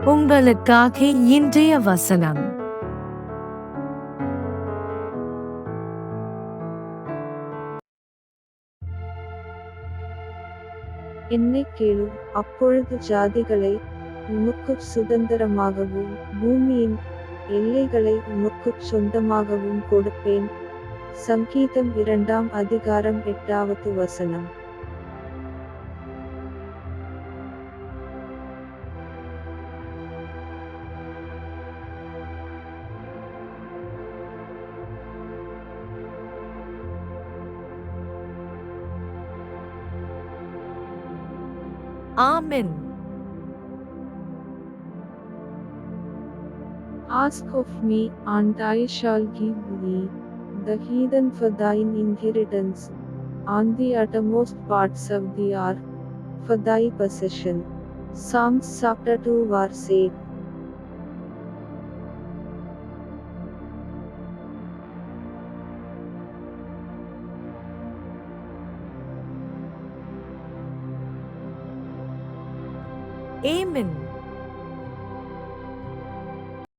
உங்களுக்காக இன்றைய வசனம். என்னைக் கேளு, அப்பொழுது ஜாதிகளை உமக்குச் சுதந்தரமாகவும் பூமியின் எல்லைகளை உமக்குச் சொந்தமாகவும் கொடுப்பேன். சங்கீதம் 2ஆம் அதிகாரம் 8வது வசனம். ஆமென். Ask of me, and I shall give thee the heathen for thine inheritance, on the uttermost parts of the earth for thy possession. Psalms chapter 2 verse 8. Amen.